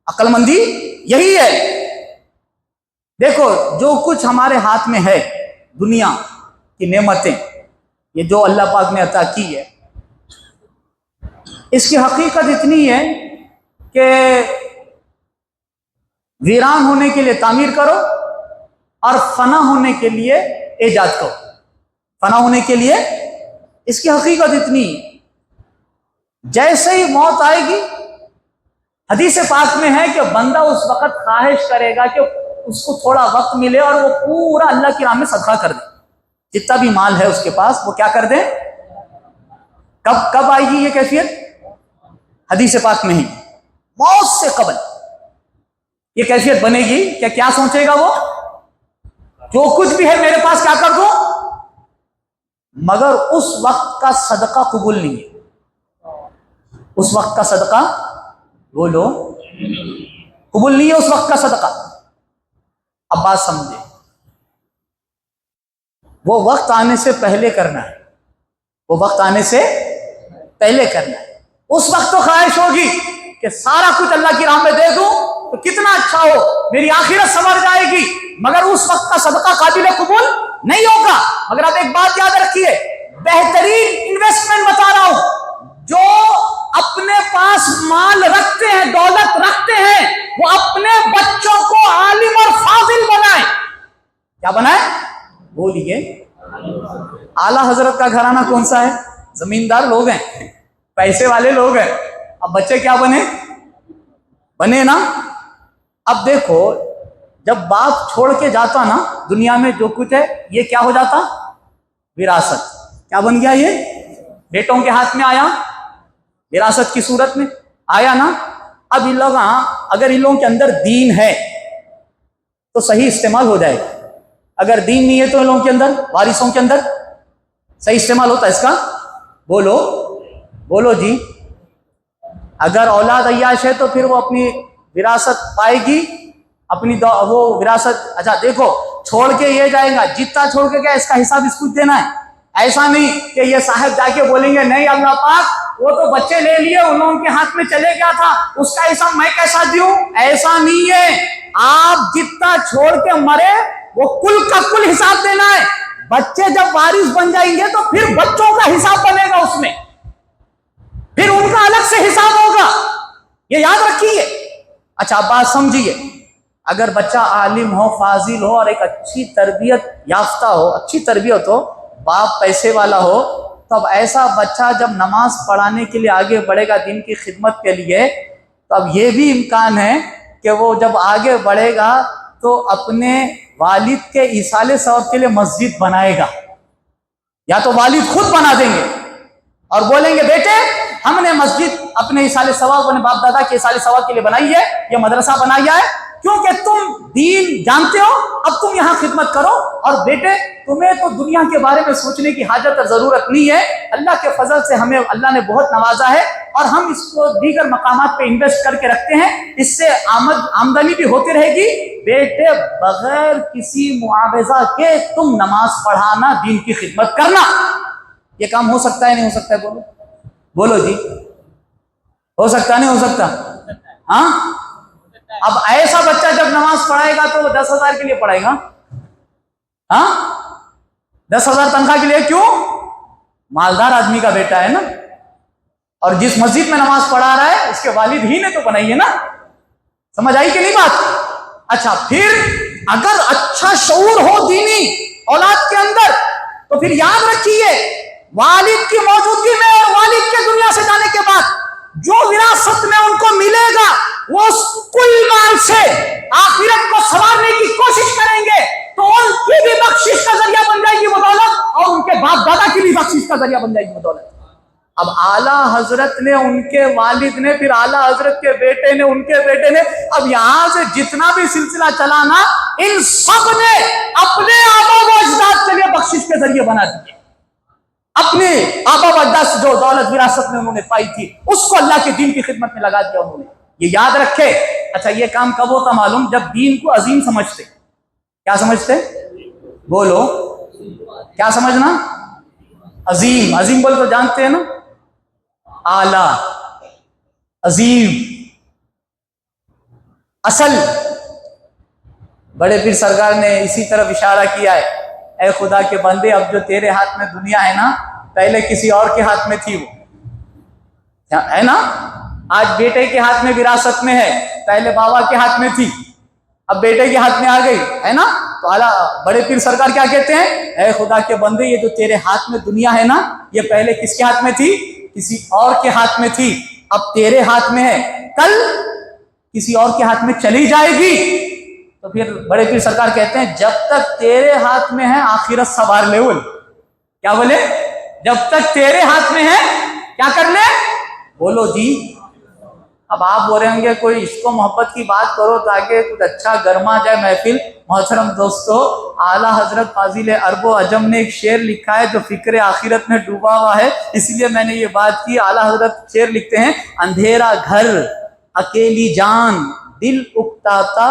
عقل مندی یہی ہے. دیکھو جو کچھ ہمارے ہاتھ میں ہے، دنیا کی نعمتیں، یہ جو اللہ پاک نے عطا کی ہے، اس کی حقیقت اتنی ہے کہ ویران ہونے کے لیے تعمیر کرو اور فنا ہونے کے لیے ایجاد کرو. فنا ہونے کے لیے اس کی حقیقت اتنی ہے. جیسے ہی موت آئے گی، حدیث پاک میں ہے کہ بندہ اس وقت خواہش کرے گا کہ اس کو تھوڑا وقت ملے اور وہ پورا اللہ کی راہ میں صدقہ کر دے. جتنا بھی مال ہے اس کے پاس وہ کیا کر دے. کب آئے گی یہ کیفیت؟ حدیث پاک میں ہی، موت سے قبل یہ کیفیت بنے گی کہ کیا سوچے گا وہ؟ جو کچھ بھی ہے میرے پاس کیا کر دوں. مگر اس وقت کا صدقہ قبول نہیں ہے. اس وقت کا صدقہ بولو قبول نہیں ہے. اس وقت کا صدقہ. اب بات سمجھے، وہ وقت آنے سے پہلے کرنا ہے. وہ وقت آنے سے پہلے کرنا ہے. اس وقت تو خواہش ہوگی کہ سارا کچھ اللہ کی راہ میں دے دوں تو کتنا اچھا ہو، میری آخرت سنور جائے گی. مگر اس وقت کا صدقہ قابل قبول نہیں ہوگا. مگر آپ ایک بات یاد رکھیے، بہترین انویسٹمنٹ بتا رہا ہوں. جو اپنے پاس مال رکھتے ہیں، دولت رکھتے ہیں، وہ اپنے بچوں کو عالم اور فاضل بنائیں. کیا بنائیں؟ بولیے. اعلیٰ حضرت کا گھرانہ کون سا ہے؟ زمیندار لوگ ہیں، پیسے والے لوگ ہیں. اب بچے کیا بنے نا. اب دیکھو، جب باپ چھوڑ کے جاتا نا دنیا میں جو کچھ ہے، یہ کیا ہو جاتا؟ وراثت. کیا بن گیا؟ یہ بیٹوں کے ہاتھ میں آیا، وراثت کی صورت میں. آیا نا. اب ان لوگ اگر ان لوگوں کے اندر دین ہے تو صحیح استعمال ہو جائے گا. اگر دین نہیں ہے تو ان لوگوں کے اندر، وارثوں کے اندر صحیح استعمال ہوتا ہے اس کا؟ بولو بولو جی. اگر اولاد عیاش ہے تو پھر وہ اپنی وراثت پائے گی، اپنی وہ وراثت. اچھا دیکھو، چھوڑ کے یہ جائے گا، جتنا چھوڑ کے گیا اس کا حساب اس کو دینا ہے. ایسا نہیں کہ یہ صاحب جا کے بولیں گے نہیں اللہ پاک وہ تو بچے لے لیے ان لوگوں کے ہاتھ میں چلے گیا تھا، اس کا حساب میں کیسا دوں. ایسا نہیں ہے. آپ جتنا چھوڑ کے مرے وہ کل کا کل حساب دینا ہے. بچے جب وارث بن جائیں گے تو پھر بچوں کا حساب بنے گا، اس میں پھر ان کا الگ سے حساب ہوگا. یہ یاد رکھیے. اچھا آپ بات سمجھیے. اگر بچہ عالم ہو، فاضل ہو اور ایک اچھی تربیت یافتہ ہو، اچھی تربیت ہو، باپ پیسے والا ہو، تب ایسا بچہ جب نماز پڑھانے کے لیے آگے بڑھے گا دین کی خدمت کے لیے، تب یہ بھی امکان ہے کہ وہ جب آگے بڑھے گا تو اپنے والد کے ایصال ثواب کے لیے مسجد بنائے گا. یا تو والد خود بنا دیں گے اور بولیں گے بیٹے ہم نے مسجد اپنے ایصال ثواب، اپنے باپ دادا کے ایصال ثواب کے لیے بنائی ہے، یہ مدرسہ بنایا ہے کیونکہ تم دین جانتے ہو، اب تم یہاں خدمت کرو. اور بیٹے تمہیں تو دنیا کے بارے میں سوچنے کی حاجت اور ضرورت نہیں ہے، اللہ کے فضل سے ہمیں اللہ نے بہت نوازا ہے اور ہم اس کو دیگر مقامات پہ انویسٹ کر کے رکھتے ہیں، اس سے آمدنی بھی ہوتی رہے گی. بیٹے بغیر کسی معاوضہ کے تم نماز پڑھانا، دین کی خدمت کرنا. یہ کام ہو سکتا ہے نہیں ہو سکتا ہے؟ بولو بولو جی. ہو سکتا نہیں ہو سکتا؟ ہاں. اب ایسا بچہ جب نماز پڑھائے گا تو وہ 10,000 کے لیے پڑھائے گا. ہاں 10,000 تنخواہ کے لیے؟ کیوں؟ مالدار آدمی کا بیٹا ہے نا، اور جس مسجد میں نماز پڑھا رہا ہے اس کے والد ہی نے تو بنائی ہے نا. سمجھ آئی کہ نہیں بات؟ اچھا پھر اگر اچھا شعور ہو دینی اولاد کے اندر تو پھر یاد رکھیے والد کی موجودگی میں اور والد کے دنیا سے جانے کے بعد جو وراثت میں ان کو ملے گا وہ اس کل مال سے آخرت کو سنوارنے کی کوشش کریں گے تو ان کی بھی بخشش کا ذریعہ بن جائے گی وہ دولت، اور ان کے باپ دادا کی بھی بخشش کا ذریعہ بن جائے گی وہ دولت. اب اعلیٰ حضرت نے، ان کے والد نے، پھر اعلیٰ حضرت کے بیٹے نے، ان کے بیٹے نے، اب یہاں سے جتنا بھی سلسلہ چلانا ان سب نے اپنے آبا و اجداد کے لیے بخشش کے ذریعے بنا دیے. اپنے آبا و اجداد سے جو دولت وراثت میں انہوں نے پائی تھی اس کو اللہ کے دین کی خدمت میں لگا دیا انہوں نے. یہ یاد رکھے. اچھا یہ کام کب ہوتا معلوم؟ جب دین کو عظیم سمجھتے. کیا سمجھتے؟ بولو کیا سمجھنا؟ عظیم. عظیم بول تو جانتے ہیں نا، اعلی، عظیم. اصل بڑے پیر سرکار نے اسی طرف اشارہ کیا ہے، اے خدا کے بندے اب جو تیرے ہاتھ میں دنیا ہے نا، پہلے کسی اور کے ہاتھ میں تھی، وہ ہے نا. آج بیٹے کے ہاتھ میں وراثت میں ہے، پہلے بابا کے ہاتھ میں تھی، اب بیٹے کے ہاتھ میں آ گئی ہے نا. تو اعلیٰ بڑے پیر سرکار کیا کہتے ہیں؟ اے خدا کے بندے یہ جو تیرے ہاتھ میں دنیا ہے نا، یہ پہلے کس کے ہاتھ میں تھی؟ کسی اور کے ہاتھ میں تھی، اب تیرے ہاتھ میں ہے، کل کسی اور کے ہاتھ میں چلی جائے گی. تو پھر بڑے پیر سرکار کہتے ہیں جب تک تیرے ہاتھ میں ہے آخرت سوار لے. بول کیا بولے؟ جب تک تیرے ہاتھ میں ہے کیا کر لے؟ بولو جی. اب آپ بول رہے ہوں گے کوئی عشق و محبت کی بات کرو تاکہ کچھ اچھا گرما جائے محفل. محترم دوستو، اعلیٰ حضرت فاضل عرب و عجم نے ایک شعر لکھا ہے جو فکر آخرت میں ڈوبا ہوا ہے، اس لیے میں نے یہ بات کی. اعلیٰ حضرت شعر لکھتے ہیں، اندھیرا گھر اکیلی جان دل اکتاتا،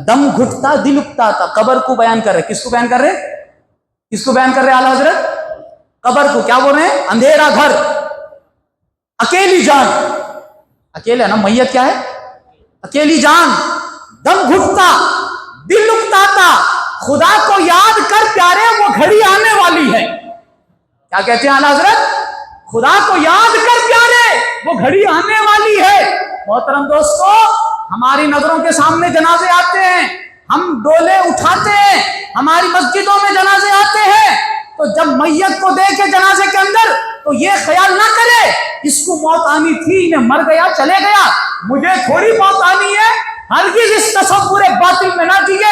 دم گھٹتا دل اکتاتا. قبر کو بیان کر رہے. کس کو بیان کر رہے؟ کس کو بیان کر رہے اعلیٰ حضرت؟ قبر کو. کیا بول رہے ہیں؟ اندھیرا گھر اکیلی جان. اکیلے نا، میت کیا ہے؟ اکیلی جان، دم گھٹتا دل اکتاتا، خدا کو یاد کر پیارے وہ گھڑی آنے والی ہے. کیا کہتے ہیں اعلیٰ حضرت؟ خدا کو یاد کر پیارے وہ گھڑی آنے والی ہے. محترم دوستو، ہماری نظروں کے سامنے جنازے آتے ہیں، ہم ڈولے اٹھاتے ہیں، ہماری مسجدوں میں جنازے آتے ہیں، تو جب میت کو دیکھے جنازے کے اندر تو یہ خیال نہ کرے اس کو موت آنی تھی، انہیں مر گیا چلے گیا، مجھے تھوڑی موت آنی ہے. ہرگز اس تصور باطل میں نہ جیے.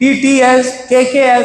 TTS, KKS,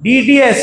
DDS,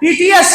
TTS।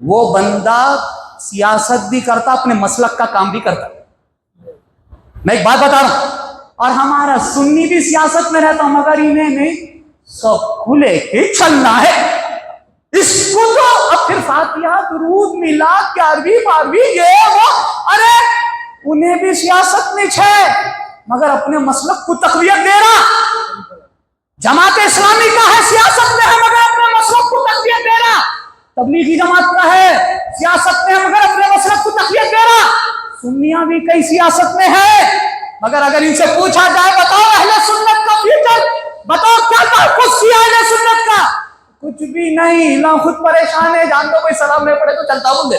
وہ بندہ سیاست بھی کرتا, اپنے مسلک کا کام بھی کرتا. میں ایک بات بتا رہا ہوں, اور ہمارا سنی بھی سیاست میں رہتا, مگر انہیں نہیں سب کھلے کے چلنا ہے. اس کو تو اب پھر فاتحہ درود میلاد 11ویں 12ویں یہ وہ, ارے انہیں بھی سیاست میں مگر اپنے مسلک کو تقویت دے رہا. جماعت اسلامی کا ہے سیاست میں ہے مگر اپنے مسلک کو تقویت دے رہا. تبلیغی جماعت کا ہے سیاست میں ہے مگر اپنے مسلک کو تقویت دے رہا. سنیاں بھی کئی سیاست میں ہے, مگر اگر ان سے پوچھا جائے بتاؤ اہل سنت کا فیوچر بتاؤ, کیا تحفظ کیا اہل سنت کا؟ کچھ بھی نہیں. نہ خود پریشان ہے, جان دو کوئی سلام نہیں پڑے تو چلتا بول دے.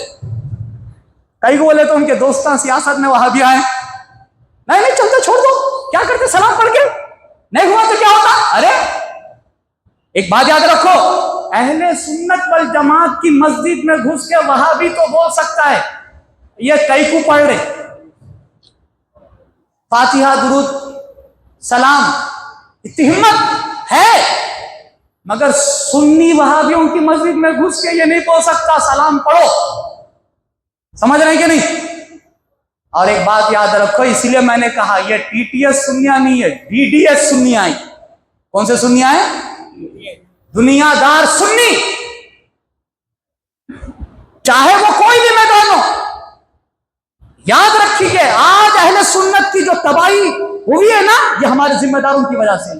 کئی کو بولے تو ان کے دوستاں سیاست میں وہاں بھی آئے, نہیں چلتا چھوڑ دو, کیا کرتے سلام پڑھ کے, نہیں ہوا تو کیا ہوتا. ارے ایک بات یاد رکھو, اہل سنت والجماعت کی مسجد میں گھس کے وہاں بھی تو بول سکتا ہے یہ کئی کو پڑھ رہے فاتحہ درود سلام, اتنی ہمت ہے, مگر سنی وہابیوں کی مسجد میں گھس کے یہ نہیں بول سکتا سلام پڑھو. سمجھ رہے ہیں کہ نہیں؟ اور ایک بات یاد رکھو, اسی لیے میں نے کہا یہ ٹی ٹی ایس سنیاں نہیں ہے, ڈی ڈی ایس سنیاں ہیں. کون سے سنیاں ہیں؟ دنیا دار سنی, چاہے وہ کوئی بھی میدان ہو. یاد رکھیے آج اہل سنت کی جو تباہی ہوئی ہے نا, یہ ہمارے ذمہ داروں کی وجہ سے.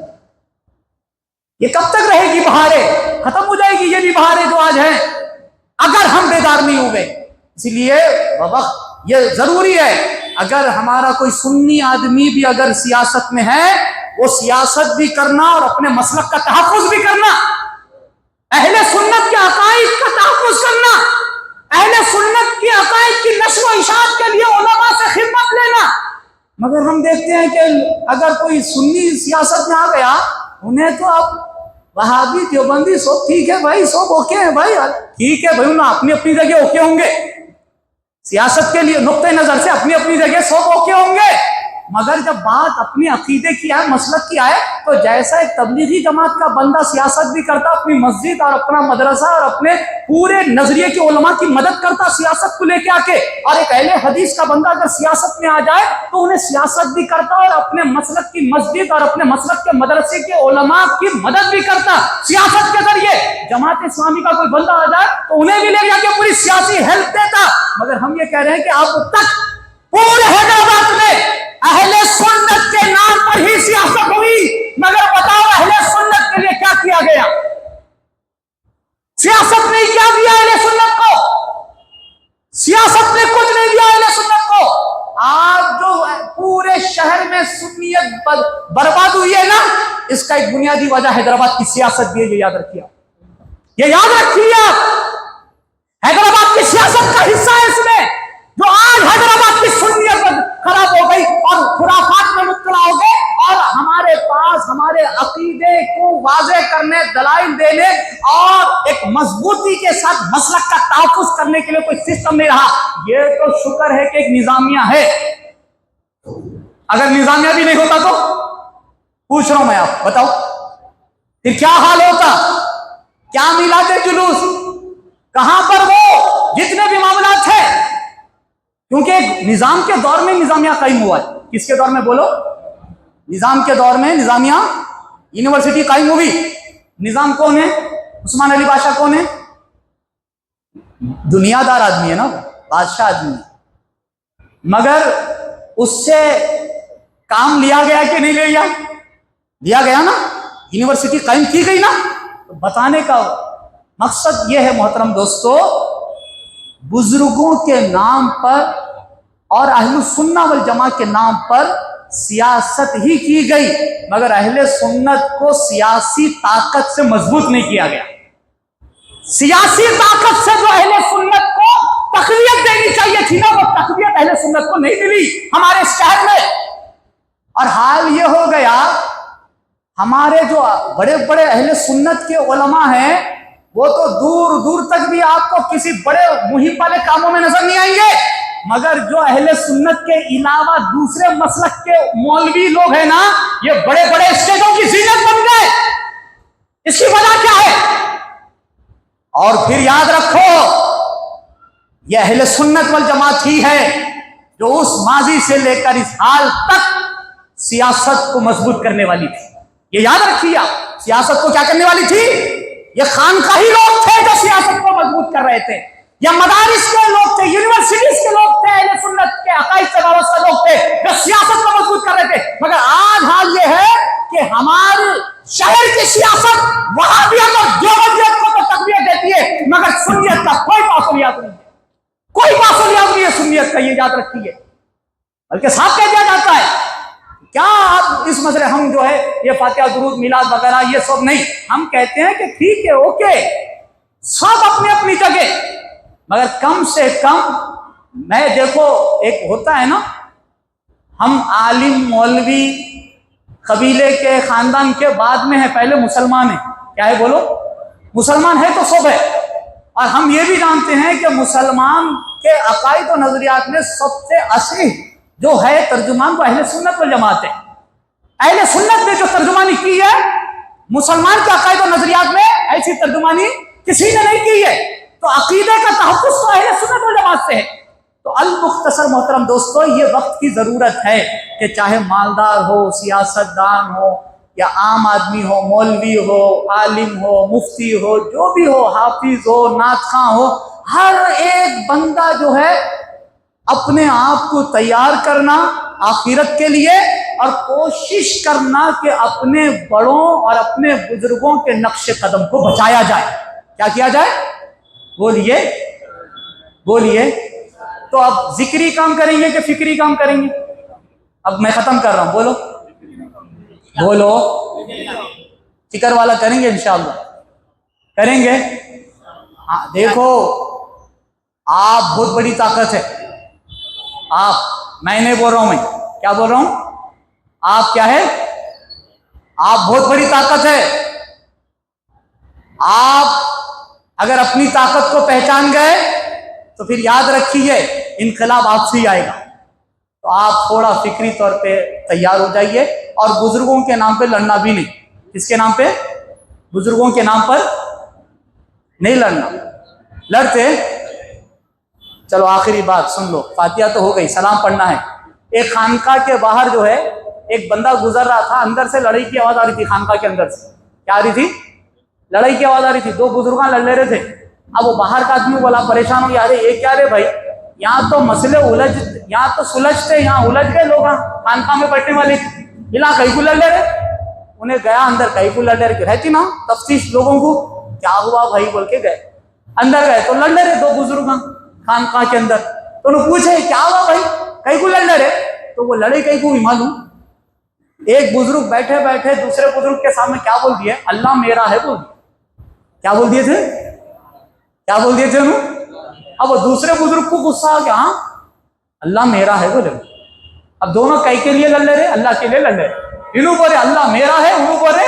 یہ کب تک رہے گی بہاریں؟ ختم ہو جائے گی یہ بھی بہاریں جو آج ہیں, اگر ہم بیدار نہیں ہوئے. اسی لیے وقت یہ ضروری ہے, اگر ہمارا کوئی سنی آدمی بھی اگر سیاست میں ہے, وہ سیاست بھی کرنا اور اپنے مسلک کا تحفظ بھی کرنا, اہل سنت کے عقائد کا تحفظ کرنا, اہل سنت کی عقائد کی نشر و اشاعت کے لیے علماء سے خدمت لینا. مگر ہم دیکھتے ہیں کہ اگر کوئی سنی سیاست میں آ گیا, انہیں تو اب وہابی دیوبندی سب ٹھیک ہے بھائی, سب اوکے ہیں بھائی, ٹھیک ہے بھائی, انہیں اپنی اپنی جگہ اوکے ہوں گے, سیاست کے لیے نقطۂ نظر سے اپنی اپنی جگہ سب اوکے ہوں گے. مگر جب بات اپنے عقیدے کی آئے, مسلک کی آئے, تو جیسا ایک تبلیغی جماعت کا بندہ سیاست بھی کرتا, اپنی مسجد اور اپنا مدرسہ اور اپنے پورے نظریے کے علماء کی مدد کرتا سیاست کو لے کے آ کے, اور ایک اہل حدیث کا بندہ اگر سیاست میں آ جائے تو انہیں سیاست بھی کرتا اور اپنے مسلک کی مسجد اور اپنے مسلک کے مدرسے کے علماء کی مدد بھی کرتا سیاست کے ذریعے. جماعت اسلامی کا کوئی بندہ آ جائے تو انہیں بھی لے جا کے پوری سیاسی ہیلپ دیتا. مگر ہم یہ کہہ رہے ہیں کہ اب تک پورے حیدرآباد میں اہل سنت کے نام پر ہی سیاست ہوئی, مگر بتاؤ اہل سنت کے لیے کیا کیا گیا؟ سیاست نے کیا دیا اہل سنت کو؟ سیاست نے کچھ نہیں دیا اہل سنت کو. آج جو پورے شہر میں سنیت برباد ہوئی ہے نا, اس کا ایک بنیادی وجہ حیدرآباد کی سیاست بھی ہے, یہ یاد رکھیے, یہ یاد رکھیے آپ. حیدرآباد کی سیاست کا حصہ ہے اس میں, جو آج حیدرآباد کی سنیت خراب ہو گئی اور خرافات میں مبتلا ہو گئے, اور ہمارے پاس ہمارے عقیدے کو واضح کرنے, دلائل دینے اور ایک مضبوطی کے ساتھ مسلک کا تحفظ کرنے کے لیے کوئی سسٹم نہیں رہا. یہ تو شکر ہے کہ ایک نظامیہ ہے, اگر نظامیہ بھی نہیں ہوتا تو پوچھ رہا ہوں میں, آپ بتاؤ پھر کیا حال ہوتا؟ کیا میلاد جلوس, کہاں پر وہ جتنے بھی معاملات تھے, کیونکہ نظام کے دور میں نظامیہ قائم ہوا ہے. کس کے دور میں بولو؟ نظام کے دور میں نظامیہ یونیورسٹی قائم ہوئی. نظام کون ہے؟ عثمان علی بادشاہ کون ہے؟ دنیا دار آدمی ہے نا, بادشاہ آدمی ہے, مگر اس سے کام لیا گیا کہ نہیں لیا؟ لیا گیا نا, یونیورسٹی قائم کی گئی نا. بتانے کا مقصد یہ ہے محترم دوستو, بزرگوں کے نام پر اور اہل السنہ والجماعت کے نام پر سیاست ہی کی گئی, مگر اہل سنت کو سیاسی طاقت سے مضبوط نہیں کیا گیا. سیاسی طاقت سے جو اہل سنت کو تقویت دینی چاہیے تھی نا, وہ تقویت اہل سنت کو نہیں ملی ہمارے شہر میں. اور حال یہ ہو گیا, ہمارے جو بڑے بڑے اہل سنت کے علماء ہیں, وہ تو دور دور تک بھی آپ کو کسی بڑے مہم والے کاموں میں نظر نہیں آئیں گے, مگر جو اہل سنت کے علاوہ دوسرے مسلک کے مولوی لوگ ہیں نا, یہ بڑے بڑے اسٹیجوں کی زینت بن گئے. اس کی وجہ کیا ہے؟ اور پھر یاد رکھو, یہ اہل سنت والجماعت ہی ہے جو اس ماضی سے لے کر اس حال تک سیاست کو مضبوط کرنے والی تھی. یہ یاد رکھیے آپ, سیاست کو کیا کرنے والی تھی؟ یہ خانقاہی لوگ تھے جو سیاست کو مضبوط کر رہے تھے, یا مدارس کے لوگ تھے, یونیورسٹیز کے لوگ تھے, اہل سنت کے عقائد سے وابستہ لوگ تھے جو سیاست کو مضبوط کر رہے تھے. مگر آج حال یہ ہے کہ ہمارے شہر کی سیاست وہابیت اور دیوبندیت کو تو تقویت دیتی ہے, مگر سنیت کا کوئی ماحولیات نہیں ہے, کوئی ماحولیات نہیں ہے سنیت کا, یہ یاد رکھیے. بلکہ صاحب کہہ دیا جاتا ہے کیا آپ اس مسئلے, ہم جو ہے یہ فاتحہ درود میلاد وغیرہ یہ سب نہیں, ہم کہتے ہیں کہ ٹھیک ہے اوکے سب اپنی اپنی جگہ, مگر کم سے کم میں دیکھو ایک ہوتا ہے نا, ہم عالم مولوی قبیلے کے خاندان کے بعد میں ہیں, پہلے مسلمان ہیں. کیا ہے بولو, مسلمان ہے تو سب ہے. اور ہم یہ بھی جانتے ہیں کہ مسلمان کے عقائد و نظریات میں سب سے اصلی جو ہے ترجمان وہ اہل سنت والجماعت ہے. اہل سنت نے جو ترجمانی کی ہے مسلمان کے عقائد و نظریات میں, ایسی ترجمانی کسی نے نہیں کی ہے. تو عقیدے کا تحفظ تو اہل سنت والجماعت سے ہے. تو المختصر محترم دوستو, یہ وقت کی ضرورت ہے کہ چاہے مالدار ہو, سیاست دان ہو, یا عام آدمی ہو, مولوی ہو, عالم ہو, مفتی ہو, جو بھی ہو, حافظ ہو, نعت خواں ہو, ہر ایک بندہ جو ہے اپنے آپ کو تیار کرنا آخرت کے لیے, اور کوشش کرنا کہ اپنے بڑوں اور اپنے بزرگوں کے نقش قدم کو بچایا جائے. کیا کیا جائے؟ بولیے بولیے. تو اب ذکری کام کریں گے کہ فکری کام کریں گے؟ اب میں ختم کر رہا ہوں, بولو بولو. فکر والا کریں گے انشاءاللہ, کریں گے. ہاں دیکھو, آپ بہت بڑی طاقت ہے. آپ, میں نہیں بول رہا ہوں, میں کیا بول رہا ہوں, آپ کیا ہے, آپ بہت بڑی طاقت ہے. آپ اگر اپنی طاقت کو پہچان گئے تو پھر یاد رکھیے انقلاب آپ سے ہی آئے گا. تو آپ تھوڑا فکری طور پہ تیار ہو جائیے, اور بزرگوں کے نام پہ لڑنا بھی نہیں. کس کے نام پہ؟ بزرگوں کے نام پر نہیں لڑنا. لڑتے, چلو آخری بات سن لو, فاتحہ تو ہو گئی, سلام پڑھنا ہے. ایک خانقاہ کے باہر جو ہے ایک بندہ گزر رہا تھا, اندر سے لڑائی کی آواز آ رہی تھی. خانقاہ کے اندر سے کیا آ رہی تھی؟ لڑائی کی آواز آ رہی تھی. دو بزرگاں لڑ لے رہے تھے. اب وہ باہر کا آدمی بولا, پریشان ہو گیا, ارے یہ کیا رے بھائی, یہاں تو مسئلے یہاں تو سلجھتے, یہاں الجھ گئے لوگ, خانقاہ میں بیٹھنے والے بلا کہیں کو لڑ لے رہے. انہیں گیا اندر, کہیں کو لڑ لے رہے, رہتی نا تفتیش لوگوں کو, کیا ہوا بھائی بول کے گئے. اندر گئے تو لڑ لے رہے دو بزرگاں خانقاہ کے اندر. تو انہوں پوچھے کیا ہوا بھائی, کہیں کو لڑ لے رہے. تو وہ لڑے کہیں کو بھی معلوم. ایک بزرگ بیٹھے بیٹھے دوسرے بزرگ کے سامنے کیا بول دیے, اللہ میرا ہے بول دیے. کیا بول دیے تھے, کیا بول دیے تھے انہوں. اب وہ دوسرے بزرگ کو غصہ آ گیا, ہاں اللہ میرا ہے بولے. اب دونوں کئی کے لیے لڑ لے رہے, اللہ کے لیے لڑ لے رہے. انہوں بولے اللہ میرا ہے, انہوں بولے.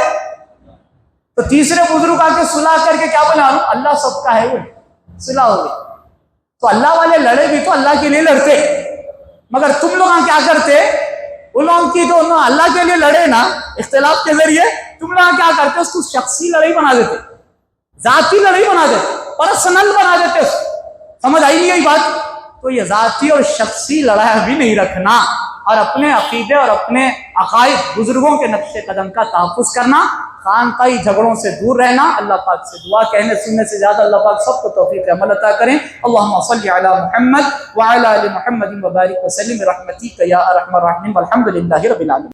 تو تیسرے بزرگ آ کے صلح کر کے کیا بولا, اللہ سب کا ہے بولے. صلح ہو گئی. تو اللہ والے لڑے بھی تو اللہ کے لیے لڑتے, مگر تم لوگ کیا کرتے, ان لوگوں کی جو اللہ کے لیے لڑے نا اختلاف کے ذریعے, تم لوگ کیا کرتے اس کو شخصی لڑائی بنا دیتے, ذاتی لڑائی بنا دیتے, پرسنل بنا دیتے. سمجھ آئی نہیں یہی بات؟ تو یہ ذاتی اور شخصی لڑائی بھی نہیں رکھنا, اور اپنے عقیدے اور اپنے عقائد بزرگوں کے نقش قدم کا تحفظ کرنا, خانقاہی جھگڑوں سے دور رہنا. اللہ پاک سے دعا, کہنے سننے سے زیادہ اللہ پاک سب کو توفیق عمل عطا کریں. اللہم صلی علی محمد وعلی آل محمد وبارک وسلم برحمتک یا ارحم الراحمین والحمد للہ رب العالمین.